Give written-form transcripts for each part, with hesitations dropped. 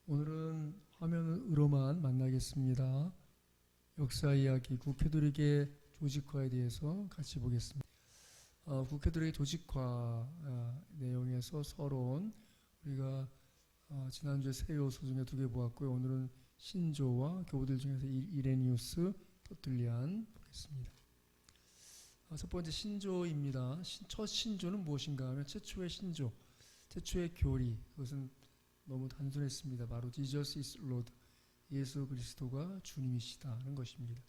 오늘은 화면으로만 만나겠습니다. 역사 이야기, 국회도력의 조직화에 대해서 같이 보겠습니다. 국회도력의 조직화 내용에서 서론, 우리가 지난주에 세요소 중에 2개 보았고요. 오늘은 신조와 교우들 중에서 이레니우스, 터툴리안 보겠습니다. 첫 번째 신조입니다. 첫 신조는 무엇인가 하면 최초의 신조, 최초의 교리, 그것은 너무 단순했습니다. 바로 Jesus is Lord, 예수 그리스도가 주님이시다 하는 것입니다.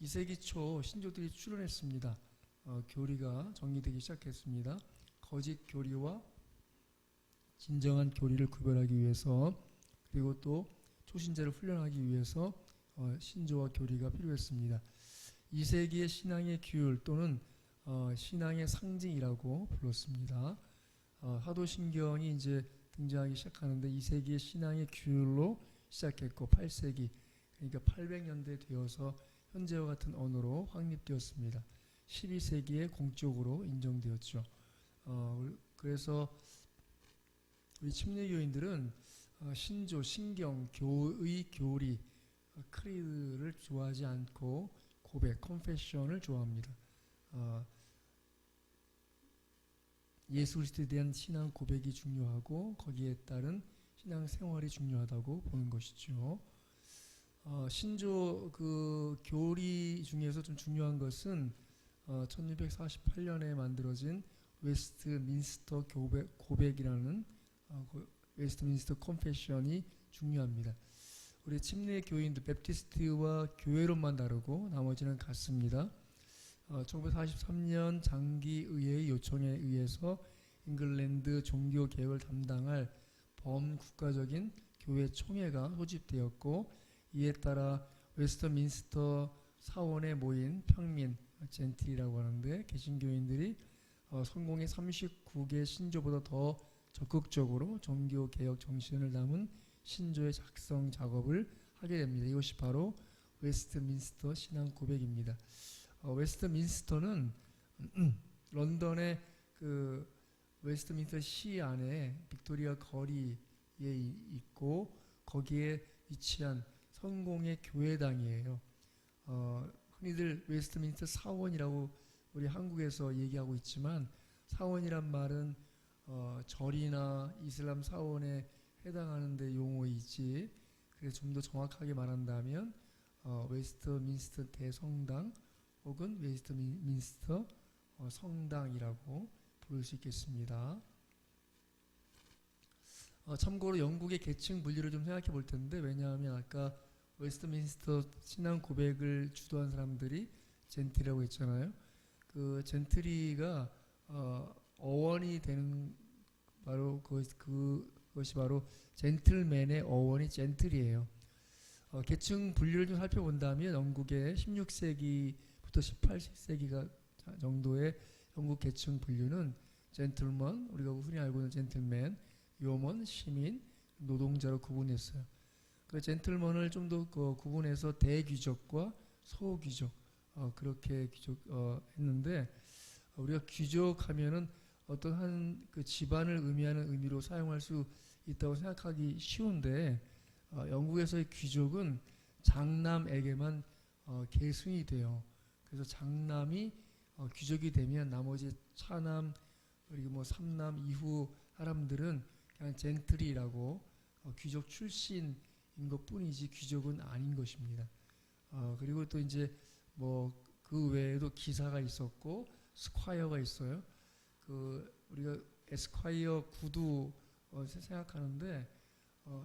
2세기 초 신조들이 출현했습니다. 교리가 정리되기 시작했습니다. 거짓 교리와 진정한 교리를 구별하기 위해서, 그리고 또 초신자를 훈련하기 위해서 신조와 교리가 필요했습니다. 2세기의 신앙의 규율 또는 신앙의 상징이라고 불렀습니다. 사도신경이 이제 등장하기 시작하는데 2세기의 신앙의 규율로 시작했고 8세기, 그러니까 800년대 되어서 현재와 같은 언어로 확립되었습니다. 12세기에 공적으로 인정되었죠. 그래서 우리 침례교인들은 신조, 신경, 교의, 교리, 크리드를 좋아하지 않고 고백, 컨페션을 좋아합니다. 예수 그리스도에 대한 신앙 고백이 중요하고 거기에 따른 신앙 생활이 중요하다고 보는 것이죠. 신조 그 교리 중에서 좀 중요한 것은 1648년에 만들어진 웨스트민스터 고백이라는 웨스트민스터 컨페션이 중요합니다. 우리 침례 교인들 베프티스트와 교회론만 다르고 나머지는 같습니다. 1943년 장기의회의 요청에 의해서 잉글랜드 종교개혁을 담당할 범국가적인 교회 총회가 소집되었고, 이에 따라 웨스트민스터 사원에 모인 평민, 젠틀이라고 하는데 개신교인들이 성공의 39개 신조보다 더 적극적으로 종교개혁 정신을 담은 신조의 작성 작업을 하게 됩니다. 이것이 바로 웨스트민스터 신앙 고백입니다. 웨스트민스터는 런던의 그 웨스트민스터 시 안에 빅토리아 거리에 있고 거기에 위치한 성공의 교회당이에요. 흔히들 웨스트민스터 사원이라고 우리 한국에서 얘기하고 있지만, 사원이란 말은 절이나 이슬람 사원에 해당하는 데 용어이지, 그래서 좀 더 정확하게 말한다면 웨스트민스터 대성당 혹은 웨스트민스터 성당이라고 부를 수 있겠습니다. 참고로 영국의 계층 분류를 좀 생각해 볼 텐데, 왜냐하면 아까 웨스트민스터 신앙 고백을 주도한 사람들이 젠틀이라고 했잖아요. 그 젠틀이가 어원이 되는 바로 그것이 바로 젠틀맨의 어원이 젠틀이에요. 계층 분류를 좀 살펴본다면 영국의 16세기부터 18세기 정도의 영국 계층 분류는 젠틀먼, 우리가 흔히 알고 있는 젠틀맨, 요먼, 시민, 노동자로 구분했어요. 그 젠틀먼을 좀 더 구분해서 대귀족과 소귀족, 그렇게 했는데, 우리가 귀족하면은 어떤 한 그 집안을 의미하는 의미로 사용할 수 있다고 생각하기 쉬운데, 영국에서의 귀족은 장남에게만 계승이 돼요. 그래서 장남이 귀족이 되면 나머지 차남 그리고 뭐 삼남 이후 사람들은 그냥 젠틀이라고 귀족 출신인 것뿐이지 귀족은 아닌 것입니다. 그리고 또 이제 뭐 그 외에도 기사가 있었고 스콰이어가 있어요. 우리가 에스콰이어 구두 생각하는데,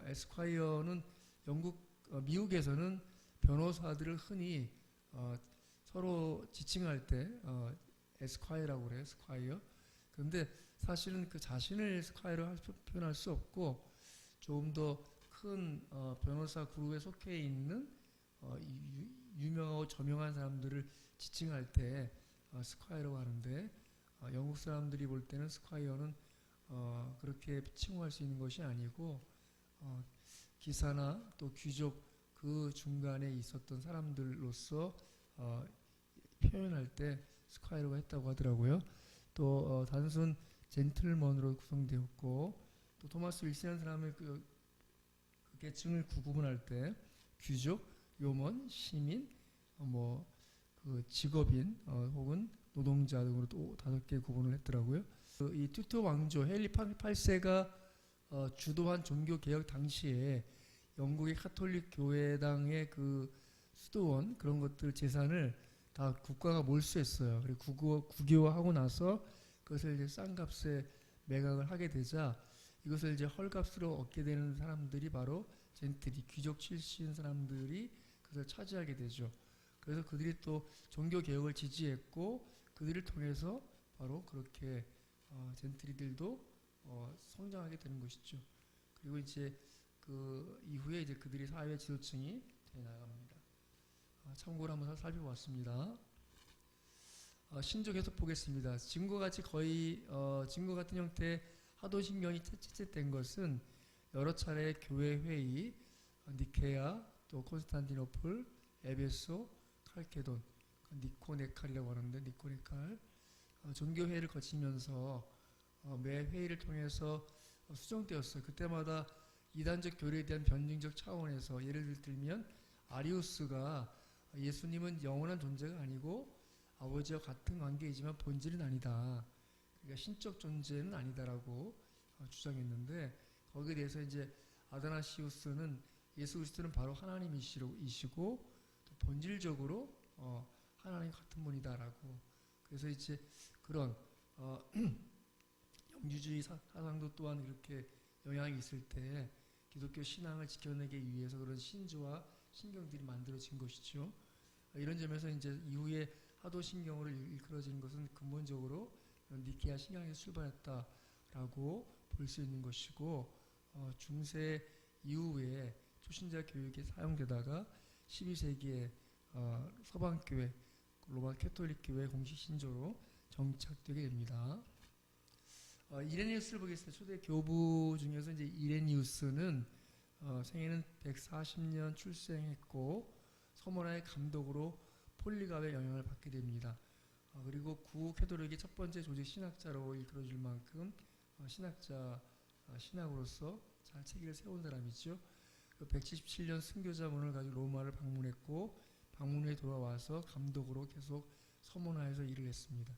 에스콰이어는 미국에서는 변호사들을 흔히 서로 지칭할 때 에스콰이어라고 그래요. 스콰이어. 그런데 사실은 그 자신을 스콰이어로 표현할 수 없고, 조금 더 큰 변호사 그룹에 속해 있는 유명하고 저명한 사람들을 지칭할 때 스콰이어라고 하는데, 영국 사람들이 볼 때는 스콰이어는 그렇게 칭호할 수 있는 것이 아니고, 기사나 또 귀족 그 중간에 있었던 사람들로서 표현할 때 스콰이어가 했다고 하더라고요. 또 단순 젠틀먼으로 구성되었고, 또 토마스 윌슨이라는 사람의 그 계층을 구분할 때 귀족, 요먼, 시민, 그 직업인 혹은 노동자 등으로 또 5개 구분을 했더라고요. 이 튜트 왕조 헨리 8세가 주도한 종교 개혁 당시에 영국의 카톨릭 교회당의 그 수도원 그런 것들 재산을 다 국가가 몰수했어요. 그리고 국유화하고 나서 그것을 이제 싼 값에 매각을 하게 되자 이것을 이제 헐값으로 얻게 되는 사람들이 바로 젠틀이 귀족 출신 사람들이 그것을 차지하게 되죠. 그래서 그들이 또 종교 개혁을 지지했고 그들을 통해서 바로 그렇게 젠틀이들도 성장하게 되는 것이죠. 그리고 이제 그 이후에 이제 그들이 사회 지도층이 되어 나갑니다. 참고로 한번 살펴봤습니다. 신조 계속 보겠습니다. 지금과 같이 거의 지금과 같은 형태의 하도신경이 채택된 것은 여러 차례 교회 회의, 니케아, 또 콘스탄티노플, 에베소, 칼케돈, 니코네칼이라고 하는데 니코네칼 종교회의를 거치면서 매 회의를 통해서 수정되었어요. 그때마다 이단적 교리에 대한 변증적 차원에서 예를 들면 아리우스가 예수님은 영원한 존재가 아니고 아버지와 같은 관계이지만 본질은 아니다. 그러니까 신적 존재는 아니다라고 주장했는데 거기에 대해서 이제 아다나시우스는 예수 그리스도는 바로 하나님이시고 또 본질적으로 하나님 같은 분이다라고. 그래서 이제 그런 영주주의 사상도 또한 이렇게 영향이 있을 때 기독교 신앙을 지켜내기 위해서 그런 신조와 신경들이 만들어진 것이죠. 이런 점에서 이제 이후에 하도신경으로 일컬어진 것은 근본적으로 니케아 신앙에서 출발했다라고 볼 수 있는 것이고 중세 이후에 초신자 교육에 사용되다가 12세기에 서방교회 로마 캐톨릭 교회 공식 신조로 정착되게 됩니다. 이레니우스를 보겠습니다. 초대 교부 중에서 이제 이레니우스는 생애는 140년 출생했고 서머나의 감독으로 폴리갑의 영향을 받게 됩니다. 그리고 구캐톨릭의 첫 번째 조직 신학자로 일컬어질 만큼 신학으로서 잘 체계를 세운 사람이죠. 177년 순교자문을 가지고 로마를 방문했고 방문 후에 돌아와서 감독으로 계속 서머나에서 일을 했습니다.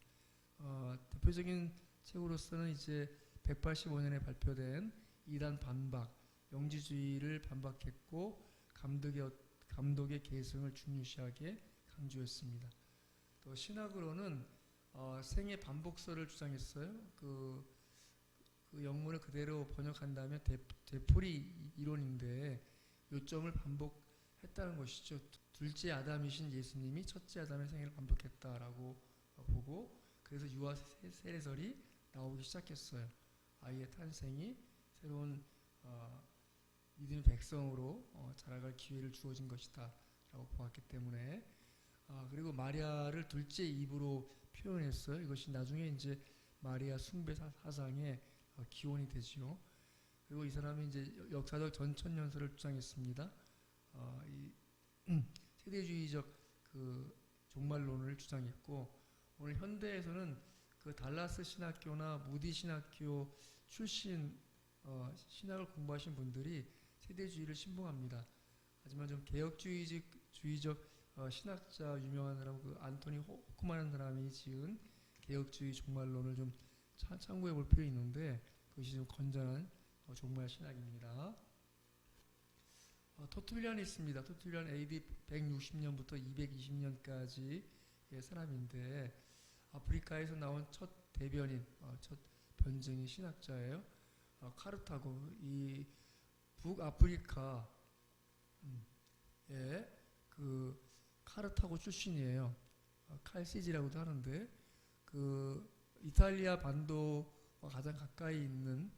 대표적인 책으로서는 이제 185년에 발표된 이단 반박, 영지주의를 반박했고 감독의 계승을 중요시하게 강조했습니다. 또 신학으로는 생애 반복설을 주장했어요. 그 영문을 그대로 번역한다면 되풀이 이론인데 요점을 반복했다는 것이죠. 둘째 아담이신 예수님이 첫째 아담의 생애를 반복했다라고 보고 그래서 유아 세례설이 나오기 시작했어요. 아이의 탄생이 새로운 믿음의 백성으로 자라갈 기회를 주어진 것이다 라고 보았기 때문에 그리고 마리아를 둘째 입으로 표현했어요. 이것이 나중에 이제 마리아 숭배 사상의 기원이 되지요. 그리고 이 사람이 이제 역사적 전천년설을 주장했습니다. 세대주의적 그 종말론을 주장했고 오늘 현대에서는 그 달라스 신학교나 무디 신학교 출신 신학을 공부하신 분들이 세대주의를 신봉합니다. 하지만 좀 개혁주의적 신학자 유명한 사람 그 안토니 호크만이라는 사람이 지은 개혁주의 종말론을 좀 참고해 볼 필요 있는데 그것이 좀 건전한 종말 신학입니다. 터툴리안이 있습니다. 터툴리안 AD 160년부터 220년까지의 사람인데 아프리카에서 나온 첫 대변인, 첫 변증의 신학자예요. 카르타고 이 북아프리카의 그 카르타고 출신이에요. 칼시지라고도 하는데 그 이탈리아 반도와 가장 가까이 있는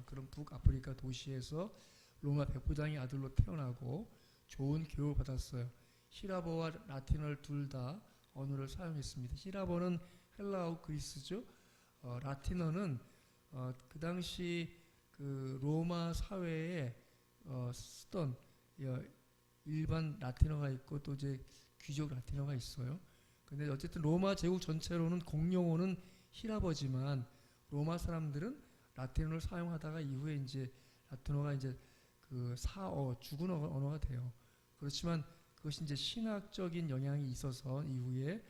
그런 북아프리카 도시에서 로마 백부장의 아들로 태어나고 좋은 교육을 받았어요. 히라보와 라틴어를 둘 다 언어를 사용했습니다. 히라보는 헬라어 그리스죠. 라틴어는 그 당시 그 로마 사회에 쓰던 일반 라틴어가 있고 또 이제 귀족 라틴어가 있어요. 근데 어쨌든 로마 제국 전체로는 공용어는 히라버지만 로마 사람들은 라틴어를 사용하다가 이후에 이제 라틴어가 이제 그 사어 죽은 언어가 돼요. 그렇지만 그것이 이제 신학적인 영향이 있어서 이후에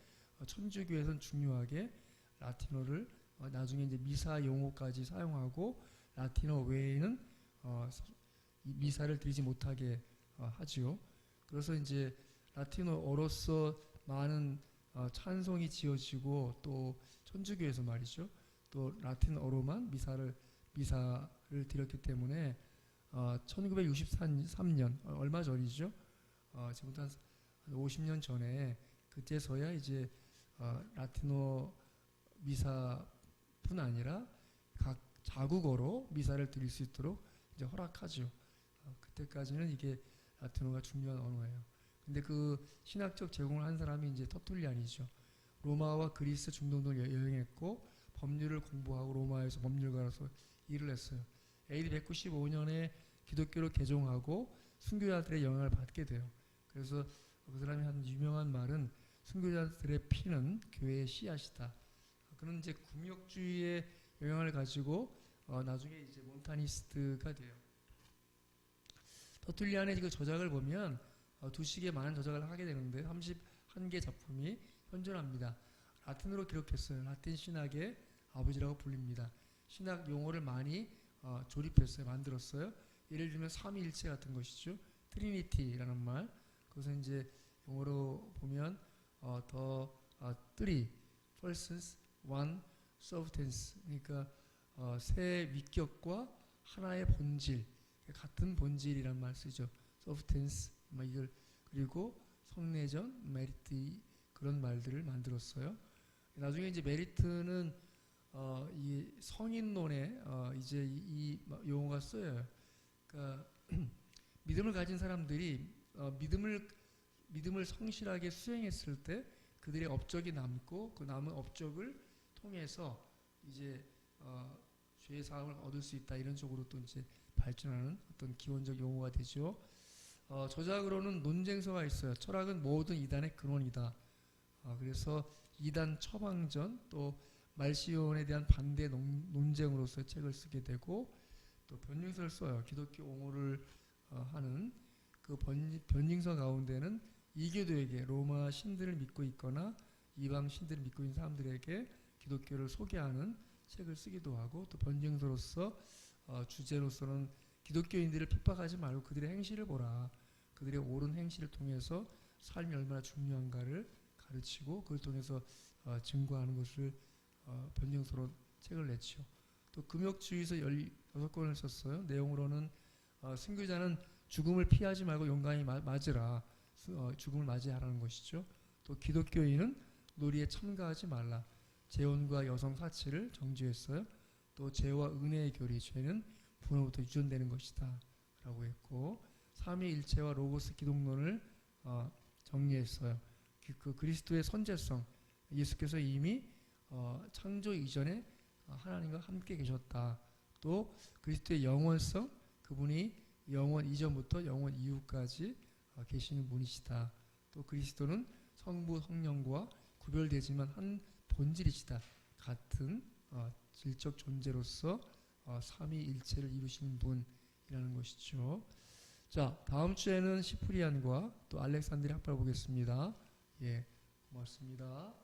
천주교에서는 중요하게 라틴어를 나중에 이제 미사 용어까지 사용하고 라틴어 외에는 이 미사를 드리지 못하게 하지요. 그래서 이제 라틴어로서 많은 찬송이 지어지고 또 천주교에서 말이죠. 또 라틴어로만 미사를 드렸기 때문에 1963년 얼마 전이죠. 지금부터 한 50년 전에 그때서야 이제 라틴어 미사뿐 아니라 각 자국어로 미사를 드릴 수 있도록 이제 허락하죠. 그때까지는 이게 라틴어가 중요한 언어예요. 근데 그 신학적 제공을 한 사람이 이제 터툴리안이죠. 로마와 그리스 중동을 여행했고 법률을 공부하고 로마에서 법률가로서 일을 했어요. AD 195년에 기독교를 개종하고 순교자들의 영향을 받게 돼요. 그래서 그 사람이 한 유명한 말은 순교자들의 피는 교회의 씨앗이다. 그런 이제 구역주의의 영향을 가지고 나중에 이제 몬타니스트가 돼요. 터툴리안의 그 저작을 보면 두 식의 많은 저작을 하게 되는데 31개 작품이 현존합니다. 라틴어로 기록했어요. 라틴 신학의 아버지라고 불립니다. 신학 용어를 많이 조립했어요. 만들었어요. 예를 들면 삼위일체 같은 것이죠. 트리니티라는 말. 그것은 이제 영어로 보면 three persons, one substance. 그러니까 세 위격과 하나의 본질, 같은 본질이란 말 쓰죠. substance. 이걸 그리고 성내전, 메리트 그런 말들을 만들었어요. 나중에 이제 메리트는 이 성인론에 이제 이 용어가 쓰여요. 그러니까 믿음을 가진 사람들이 믿음을 성실하게 수행했을 때 그들의 업적이 남고 그 남은 업적을 통해서 이제 죄의 사함을 얻을 수 있다 이런 쪽으로 또 이제 발전하는 어떤 기원적 용어가 되죠. 저작으로는 논쟁서가 있어요. 철학은 모든 이단의 근원이다. 그래서 이단 처방전 또 말시온에 대한 반대 논쟁으로서 책을 쓰게 되고 또 변증서를 써요. 기독교 옹호를 하는 그 변증서 가운데는 이교도에게 로마 신들을 믿고 있거나 이방 신들을 믿고 있는 사람들에게 기독교를 소개하는 책을 쓰기도 하고 또 변증서로서 주제로서는 기독교인들을 핍박하지 말고 그들의 행실을 보라. 그들의 옳은 행실을 통해서 삶이 얼마나 중요한가를 가르치고 그걸 통해서 증거하는 것을 변증서로 책을 냈죠. 또 금욕주의서 16권을 썼어요. 내용으로는 순교자는 죽음을 피하지 말고 용감히 맞으라. 죽음을 맞이하라는 것이죠. 또 기독교인은 놀이에 참가하지 말라. 재혼과 여성 사치를 정죄했어요. 또 죄와 은혜의 교리, 죄는 부모부터 유전되는 것이다 라고 했고 삼위일체와 로고스 기독론을 정리했어요. 그 그리스도의 선제성, 예수께서 이미 창조 이전에 하나님과 함께 계셨다. 또 그리스도의 영원성, 그분이 영원 이전부터 영원 이후까지 계시는 분이시다. 또 그리스도는 성부 성령과 구별되지만 한 본질이시다. 같은 질적 존재로서 삼위일체를 이루시는 분이라는 것이죠. 자, 다음 주에는 시프리안과 또 알렉산드리 학파를 보겠습니다. 예, 고맙습니다.